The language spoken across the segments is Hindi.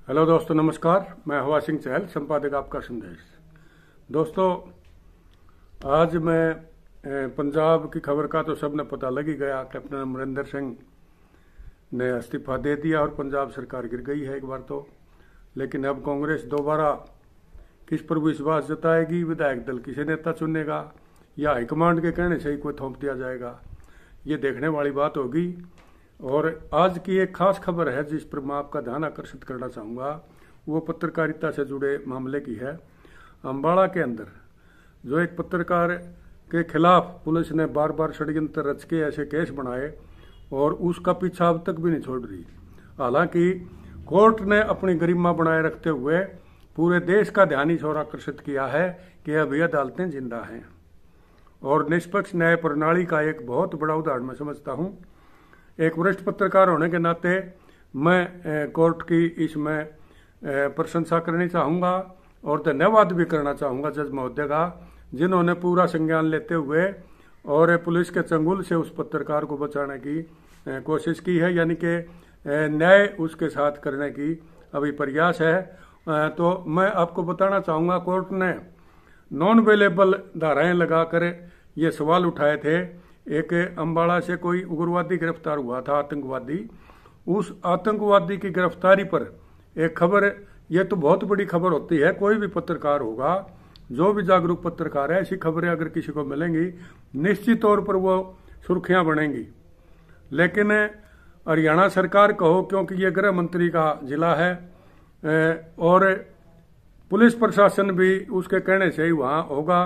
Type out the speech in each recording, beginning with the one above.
हेलो दोस्तों, नमस्कार। मैं हवा सिंह चहल, संपादक आपका संदेश। दोस्तों, आज मैं पंजाब की खबर का तो सबने पता लग ही गया। कैप्टन अमरिंदर सिंह ने इस्तीफा दे दिया और पंजाब सरकार गिर गई है एक बार तो। लेकिन अब कांग्रेस दोबारा किस पर विश्वास जताएगी? विधायक दल किसे नेता चुनेगा या हाईकमांड के कहने से ही कोई थोप दिया जाएगा? ये देखने वाली बात होगी। और आज की एक खास खबर है जिस पर मैं आपका ध्यान आकर्षित करना चाहूँगा, वो पत्रकारिता से जुड़े मामले की है। अम्बाड़ा के अंदर जो एक पत्रकार के खिलाफ पुलिस ने बार बार षड्यंत्र रच के ऐसे केस बनाए और उसका पीछा अब तक भी नहीं छोड़ रही। हालांकि कोर्ट ने अपनी गरिमा बनाए रखते हुए पूरे देश का ध्यान इस ओर आकर्षित किया है कि अभी अदालतें जिंदा हैं और निष्पक्ष न्याय प्रणाली का एक बहुत बड़ा उदाहरण मैं समझता हूँ। एक वरिष्ठ पत्रकार होने के नाते मैं कोर्ट की इसमें प्रशंसा करनी चाहूँगा और धन्यवाद भी करना चाहूँगा जज महोदय का, जिन्होंने पूरा संज्ञान लेते हुए और पुलिस के चंगुल से उस पत्रकार को बचाने की कोशिश की है, यानी कि न्याय उसके साथ करने की अभी प्रयास है। तो मैं आपको बताना चाहूँगा, कोर्ट ने नॉन अवेलेबल धाराएं लगाकर ये सवाल उठाए थे। एक अम्बाड़ा से कोई उग्रवादी गिरफ्तार हुआ था, आतंकवादी। उस आतंकवादी की गिरफ्तारी पर एक खबर, यह तो बहुत बड़ी खबर होती है। कोई भी पत्रकार होगा, जो भी जागरूक पत्रकार है, ऐसी खबरें अगर किसी को मिलेंगी निश्चित तौर पर वो सुर्खियां बनेंगी। लेकिन हरियाणा सरकार कहो, क्योंकि ये गृह मंत्री का जिला है और पुलिस प्रशासन भी उसके कहने से ही वहां होगा।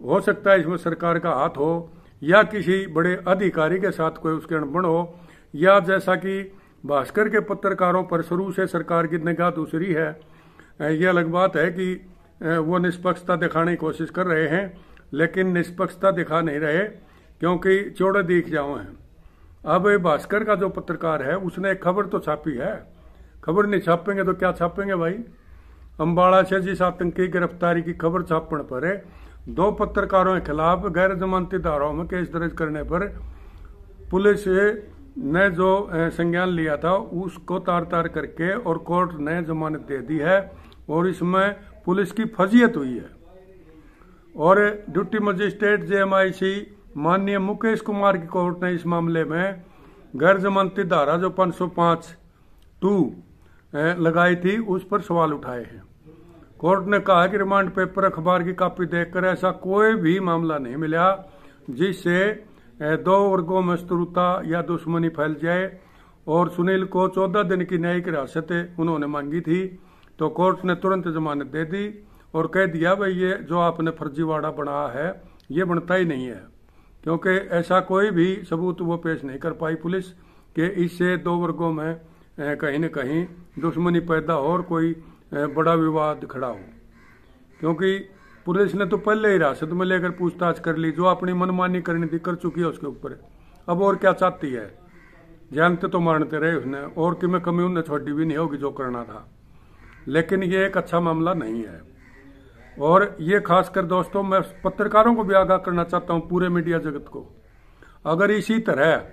हो सकता है इसमें सरकार का हाथ हो या किसी बड़े अधिकारी के साथ कोई उसके अनबन हो, या जैसा कि भास्कर के पत्रकारों पर शुरू से सरकार की निगाह दूसरी है। यह अलग बात है कि वो निष्पक्षता दिखाने की कोशिश कर रहे हैं, लेकिन निष्पक्षता दिखा नहीं रहे क्योंकि चौड़े दिख जाओ हैं। अब भास्कर का जो पत्रकार है उसने एक खबर तो छापी है। खबर नहीं छापेंगे तो क्या छापेंगे भाई? अम्बाड़ा से जिस आतंकी गिरफ्तारी की खबर छापने पर 2 पत्रकारों के खिलाफ गैर जमानती धाराओं में केस दर्ज करने पर पुलिस ने जो संज्ञान लिया था उसको तार तार करके और कोर्ट ने जमानत दे दी है और इसमें पुलिस की फजीयत हुई है। और ड्यूटी मजिस्ट्रेट जेएमआईसी माननीय मुकेश कुमार की कोर्ट ने इस मामले में गैर जमानती धारा जो 505(2) लगाई थी उस पर सवाल उठाए हैं। कोर्ट ने कहा कि रिमांड पेपर, अखबार की कॉपी देखकर ऐसा कोई भी मामला नहीं मिला जिससे 2 वर्गों में शत्रुता या दुश्मनी फैल जाए। और सुनील को 14 दिन की न्यायिक हिरासत उन्होंने मांगी थी, तो कोर्ट ने तुरंत जमानत दे दी और कह दिया भाई ये जो आपने फर्जीवाड़ा बनाया है ये बनता ही नहीं है, क्योंकि ऐसा कोई भी सबूत वो पेश नहीं कर पाई पुलिस कि इससे 2 वर्गों में कहीं न कहीं दुश्मनी पैदा हो और कोई बड़ा विवाद खड़ा हो। क्योंकि पुलिस ने तो पहले ही हिरासत में लेकर पूछताछ कर ली, जो अपनी मनमानी करनी थी कर चुकी है उसके ऊपर। अब और क्या चाहती है? जानते तो मारते रहे उसने, और कि मैं कमी उन्हें छोड़ी भी नहीं होगी जो करना था। लेकिन ये एक अच्छा मामला नहीं है। और ये खासकर दोस्तों, मैं पत्रकारों को भी आगाह करना चाहता हूँ, पूरे मीडिया जगत को, अगर इसी तरह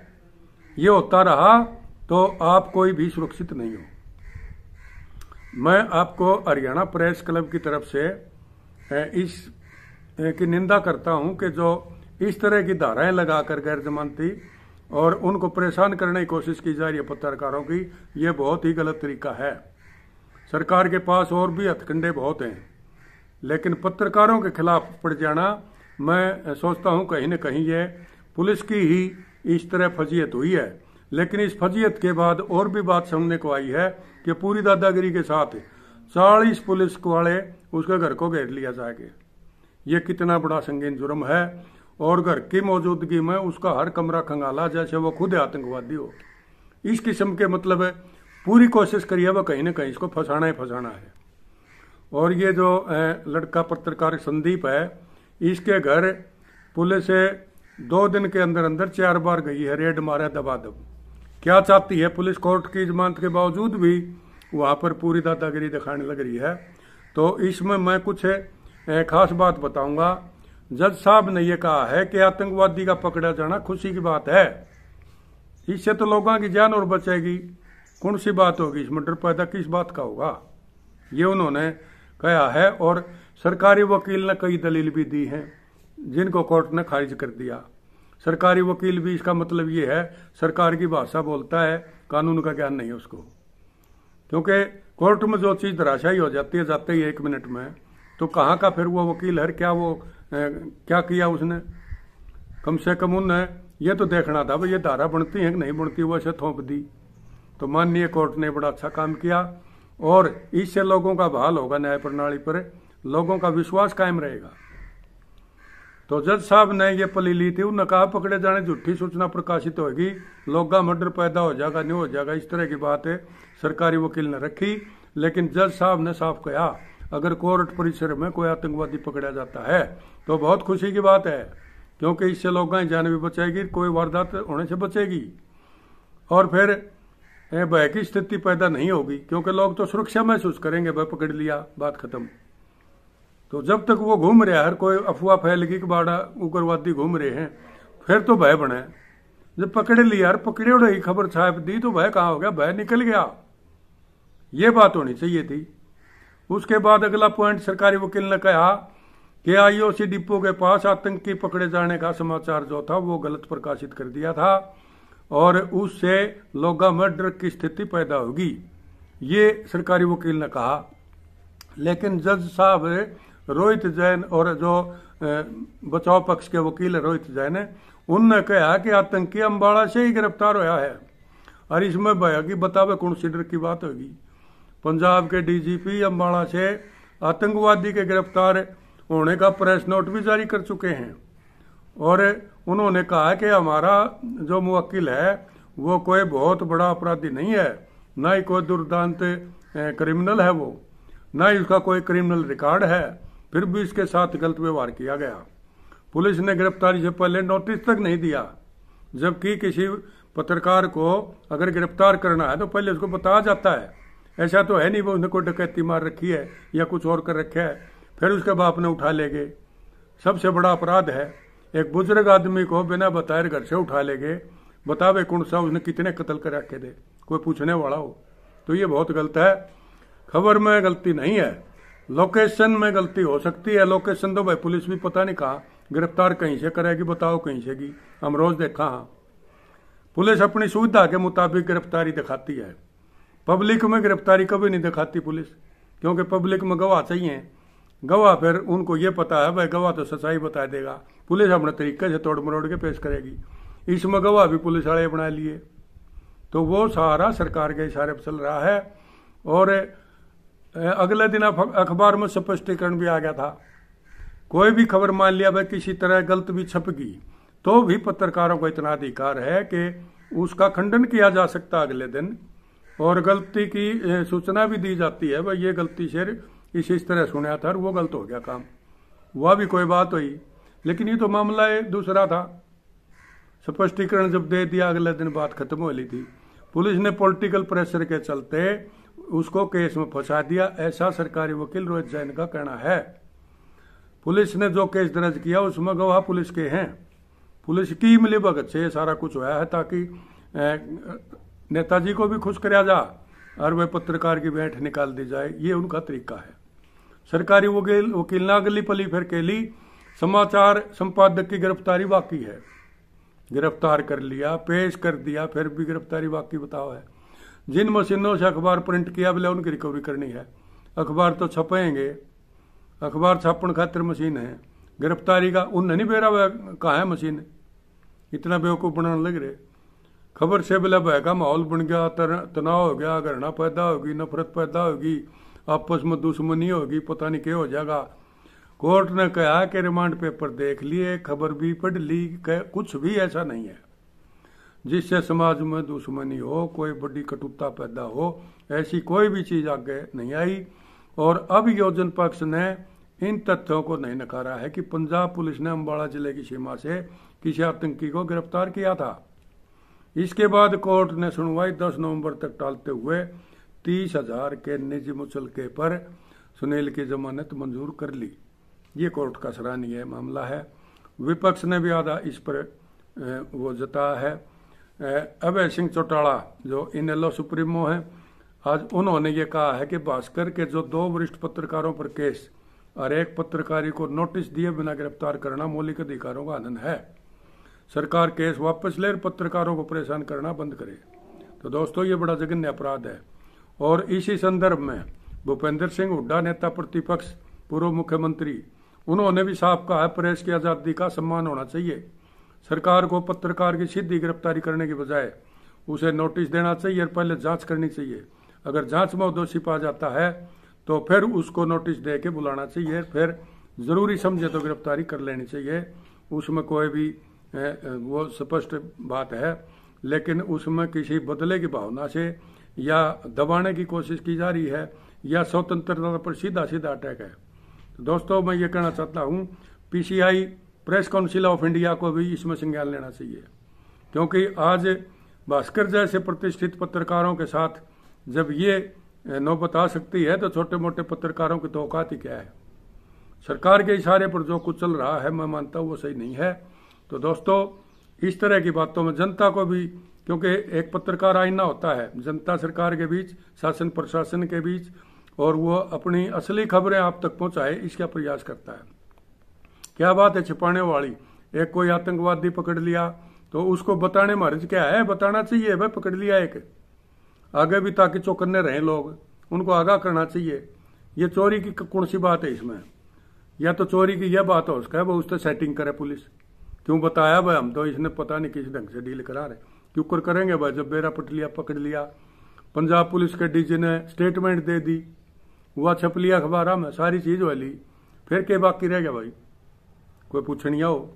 ये होता रहा तो आप कोई भी सुरक्षित नहीं हो। मैं आपको हरियाणा प्रेस क्लब की तरफ से इस की निंदा करता हूं कि जो इस तरह की धाराएं लगाकर गैर जमानती और उनको परेशान करने की कोशिश की जा रही है पत्रकारों की, ये बहुत ही गलत तरीका है। सरकार के पास और भी हथकंडे बहुत हैं, लेकिन पत्रकारों के खिलाफ पड़ जाना, मैं सोचता हूं कहीं न कहीं ये पुलिस की ही इस तरह फजीयत हुई है। लेकिन इस फजीयत के बाद और भी बात सुनने को आई है कि पूरी दादागिरी के साथ 40 पुलिस वाले उसके घर को घेर लिया जाएगा। ये कितना बड़ा संगीन जुर्म है और घर की मौजूदगी में उसका हर कमरा खंगाला जैसे वो खुद आतंकवादी हो। इस किस्म के मतलब पूरी कोशिश करिए वह कहीं ना कहीं इसको फंसाना ही फंसाना है। और ये जो लड़का पत्रकार संदीप है, इसके घर पुलिस 2 दिन के अंदर अंदर 4 बार गई है, रेड मारा दबादब। क्या चाहती है पुलिस? कोर्ट की जमानत के बावजूद भी वहां पर पूरी दादागिरी दिखाने लग रही है। तो इसमें मैं कुछ खास बात बताऊंगा। जज साहब ने यह कहा है कि आतंकवादी का पकड़ा जाना खुशी की बात है, इससे तो लोगों की जान और बचेगी। कौन सी बात होगी इसमें? डर पैदा किस बात का होगा? ये उन्होंने कहा है। और सरकारी वकील ने कई दलील भी दी हैं जिनको कोर्ट ने खारिज कर दिया। सरकारी वकील भी इसका मतलब ये है सरकार की भाषा बोलता है, कानून का ज्ञान नहीं है उसको। क्योंकि कोर्ट में जो चीज धराशायी हो जाती है जाते ही 1 मिनट में, तो कहाँ का फिर वो वकील है, क्या वो क्या किया उसने। कम से कम उन्हें ये तो देखना था भाई ये धारा बनती है कि नहीं बनती, वो ऐसे थोप दी। तो माननीय कोर्ट ने बड़ा अच्छा काम किया और इससे लोगों का बहाल होगा, न्याय प्रणाली पर लोगों का विश्वास कायम रहेगा। तो जज साहब ने ये पली ली थी, उन्होंने कहा पकड़े जाने झूठी सूचना प्रकाशित होगी, लोगा मर्डर पैदा हो जाएगा, नहीं हो जाएगा, इस तरह की बात है सरकारी वकील ने रखी। लेकिन जज साहब ने साफ कहा अगर कोर्ट परिसर में कोई आतंकवादी पकड़ा जाता है तो बहुत खुशी की बात है, क्योंकि इससे लोगों की जान भी बचेगी, कोई वारदात होने से बचेगी और फिर भय की स्थिति पैदा नहीं होगी, क्योंकि लोग तो सुरक्षा महसूस करेंगे, भय पकड़ लिया, बात खत्म। तो जब तक वो घूम रहा है, हर कोई अफवाह फैलगी कि बाड़ा उग्रवादी घूम रहे हैं, फिर तो भय बने। जब पकड़ लिया और पकड़े उड़े खबर छाप दी तो भय कहाँ हो गया, भय निकल गया। ये बात होनी चाहिए थी। उसके बाद अगला पॉइंट सरकारी वकील ने कहा कि आईओसी डिपो के पास आतंकी पकड़े जाने का समाचार जो था वो गलत प्रकाशित कर दिया था और उससे लोगों में डर की स्थिति पैदा होगी, ये सरकारी वकील ने कहा। लेकिन जज साहब रोहित जैन और जो बचाव पक्ष के वकील रोहित जैन है, उनने कहा कि आतंकी अम्बाड़ा से ही गिरफ्तार होया है और इसमें भैया की बतावे कौन सी डर की बात होगी। पंजाब के डीजीपी अम्बाड़ा से आतंकवादी के गिरफ्तार होने का प्रेस नोट भी जारी कर चुके हैं और उन्होंने कहा कि हमारा जो मुवक्किल है वो कोई बहुत बड़ा अपराधी नहीं है, ना ही कोई दुर्दांत क्रिमिनल है वो, ना ही उसका कोई क्रिमिनल रिकॉर्ड है, फिर भी इसके साथ गलत व्यवहार किया गया। पुलिस ने गिरफ्तारी से पहले नोटिस तक नहीं दिया, जबकि किसी पत्रकार को अगर गिरफ्तार करना है तो पहले उसको बताया जाता है। ऐसा तो है नहीं वो उसने कोई डकैती मार रखी है या कुछ और कर रखा है फिर उसके बाप ने उठा ले गए। सबसे बड़ा अपराध है एक बुजुर्ग आदमी को बिना बताए घर से उठा ले गए, बतावे कौन सा उसने कितने कत्ल कर रखे थे, कोई पूछने वाला हो। तो ये बहुत गलत है। खबर में गलती नहीं है, लोकेशन में गलती हो सकती है। लोकेशन तो भाई पुलिस भी पता नहीं कहा गिरफ्तार कहीं से करेगी, बताओ कहीं से की, हम रोज देखा। हाँ, पुलिस अपनी सुविधा के मुताबिक गिरफ्तारी दिखाती है, पब्लिक में गिरफ्तारी कभी नहीं दिखाती पुलिस, क्योंकि पब्लिक में गवाह चाहिए। गवाह फिर उनको ये पता है भाई गवाह तो सच्चाई बता देगा, पुलिस अपने तरीके से तोड़ मरोड़ के पेश करेगी। इसमें गवाह भी पुलिस वाले बना लिए, तो वो सारा सरकार के इशारे पर चल रहा है। और अगले दिन अखबार में स्पष्टीकरण भी आ गया था, कोई भी खबर मान लिया भाई किसी तरह गलत भी छप गई तो भी पत्रकारों को इतना अधिकार है कि उसका खंडन किया जा सकता अगले दिन, और गलती की सूचना भी दी जाती है भाई ये गलती से इस तरह सुना था और वो गलत हो गया काम, वह भी कोई बात हुई। लेकिन ये तो मामला दूसरा था, स्पष्टीकरण जब दे दिया अगले दिन बात खत्म हो ली थी। पुलिस ने पॉलिटिकल प्रेशर के चलते उसको केस में फंसा दिया, ऐसा सरकारी वकील रोहित जैन का कहना है। पुलिस ने जो केस दर्ज किया उसमें गवाह पुलिस के हैं, पुलिस की मिलीभगत से ये सारा कुछ हुआ है ताकि नेताजी को भी खुश कराया जा और वह पत्रकार की भेंट निकाल दी जाए, ये उनका तरीका है। सरकारी वकील ने अगली पली फिर के ली समाचार संपादक की गिरफ्तारी बाकी है, गिरफ्तार कर लिया, पेश कर दिया, फिर भी गिरफ्तारी बाकी बताओ है। जिन मशीनों से अखबार प्रिंट किया बोले उनकी रिकवरी करनी है, अखबार तो छपेंगे, अखबार छापन खातिर मशीन है, गिरफ्तारी का उन नहीं बेरा हुआ कहाँ है मशीन, इतना बेवकूफ बनाने लग रहे। खबर से बोला भय का माहौल बन गया, तनाव हो गया, घृणा पैदा होगी, नफरत पैदा होगी, आपस में दुश्मनी होगी, पता नहीं क्या हो जाएगा। कोर्ट ने कहा कि रिमांड पेपर देख लिए, खबर भी पढ़ ली, कुछ भी ऐसा नहीं है जिससे समाज में दुश्मनी हो, कोई बड़ी कटुता पैदा हो, ऐसी कोई भी चीज आगे नहीं आई। और अब योजन पक्ष ने इन तथ्यों को नहीं नकारा है कि पंजाब पुलिस ने अम्बाड़ा जिले की सीमा से किसी आतंकी को गिरफ्तार किया था। इसके बाद कोर्ट ने सुनवाई 10 नवंबर तक टालते हुए 30,000 के निजी मुचलके पर सुनील की जमानत मंजूर कर ली। ये कोर्ट का सराहनीय मामला है। विपक्ष ने भी आधा इस पर वो जताया है। अभय सिंह चौटाला जो इनेलो सुप्रीमो है, आज उन्होंने ये कहा है कि भास्कर के जो 2 वरिष्ठ पत्रकारों पर केस और एक पत्रकारी को नोटिस दिए बिना गिरफ्तार करना मौलिक अधिकारों का हनन है। सरकार केस वापस ले और पत्रकारों को परेशान करना बंद करे। तो दोस्तों, ये बड़ा जघन्य अपराध है। और इसी संदर्भ में भूपेंद्र सिंह हुड्डा, नेता प्रतिपक्ष, पूर्व मुख्यमंत्री, उन्होंने भी साफ कहा है प्रेस की आजादी का सम्मान होना चाहिए। सरकार को पत्रकार की सीधी गिरफ्तारी करने की बजाय उसे नोटिस देना चाहिए और पहले जांच करनी चाहिए। अगर जांच में दोषी पाया जाता है तो फिर उसको नोटिस दे के बुलाना चाहिए, फिर जरूरी समझे तो गिरफ्तारी कर लेनी चाहिए। उसमें कोई भी वो स्पष्ट बात है, लेकिन उसमें किसी बदले की भावना से या दबाने की कोशिश की जा रही है या स्वतंत्रता पर सीधा सीधा अटैक है। तो दोस्तों, मैं ये कहना चाहता हूँ PCI, press council of India को भी इसमें संज्ञान लेना चाहिए, क्योंकि आज भास्कर जैसे प्रतिष्ठित पत्रकारों के साथ जब ये नौबत आ सकती है तो छोटे मोटे पत्रकारों की तो औकात ही क्या है। सरकार के इशारे पर जो कुछ चल रहा है, मैं मानता हूँ वो सही नहीं है। तो दोस्तों, इस तरह की बातों में जनता को भी, क्योंकि एक पत्रकार आईना होता है जनता सरकार के बीच, शासन प्रशासन के बीच, और वो अपनी असली खबरें आप तक पहुंचाए इसका प्रयास करता है। क्या बात है छिपाने वाली। एक कोई आतंकवादी पकड़ लिया तो उसको बताने मर्ज क्या है, बताना चाहिए भाई पकड़ लिया एक, आगे भी ताकि चौकन्ने रहें लोग, उनको आगाह करना चाहिए। ये चोरी की कौन सी बात है इसमें? या तो चोरी की यह बात हो उसका है वो उससे सेटिंग करे पुलिस, क्यों बताया भाई, हम तो इसने पता नहीं किस ढंग से डील करा रहे, क्यों कर करेंगे भाई। जब बेरा पटलिया पकड़ लिया, पंजाब पुलिस के डीजी ने स्टेटमेंट दे दी, हुआ छप लिया अखबार में, सारी चीज वाली, फिर के बाकी रह गया भाई, कोई पूछनिया हो।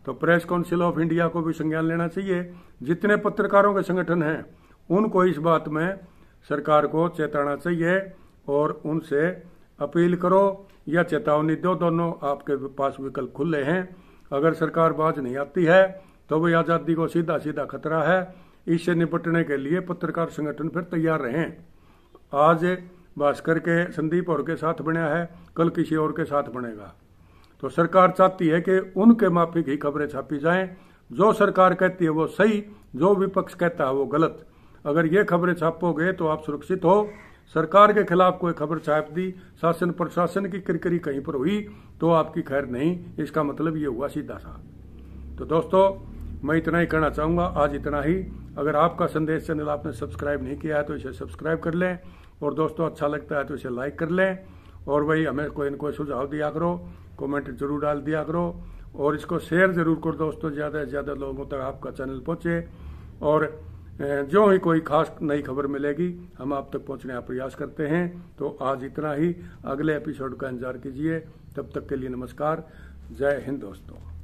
तो प्रेस काउंसिल ऑफ इंडिया को भी संज्ञान लेना चाहिए। जितने पत्रकारों के संगठन हैं उनको इस बात में सरकार को चेताना चाहिए और उनसे अपील करो या चेतावनी दो, दोनों आपके पास विकल्प खुले हैं। अगर सरकार बाज नहीं आती है तो वही आजादी को सीधा सीधा खतरा है। इससे निपटने के लिए पत्रकार संगठन फिर तैयार रहें। आज भास्कर के संदीप और के साथ बना है, कल किसी और के साथ बनेगा। तो सरकार चाहती है कि उनके माफिक ही खबरें छापी जाएं। जो सरकार कहती है वो सही, जो विपक्ष कहता है वो गलत। अगर ये खबरें छापोगे तो आप सुरक्षित हो। सरकार के खिलाफ कोई खबर छाप दी, शासन प्रशासन की किरकिरी कहीं पर हुई तो आपकी खैर नहीं, इसका मतलब ये हुआ सीधा सा। तो दोस्तों, मैं इतना ही कहना चाहूंगा, आज इतना ही। अगर आपका संदेश चैनल आपने सब्सक्राइब नहीं किया है तो इसे सब्सक्राइब कर लें, और दोस्तों अच्छा लगता है तो इसे लाइक कर लें, और वही हमें कोई न कोई सुझाव दिया करो, कमेंट जरूर डाल दिया करो, और इसको शेयर जरूर करो दोस्तों, ज़्यादा से ज़्यादा लोगों तक आपका चैनल पहुँचे। और जो ही कोई खास नई खबर मिलेगी हम आप तक पहुँचने का प्रयास करते हैं। तो आज इतना ही, अगले एपिसोड का इंतजार कीजिए। तब तक के लिए नमस्कार, जय हिंद दोस्तों।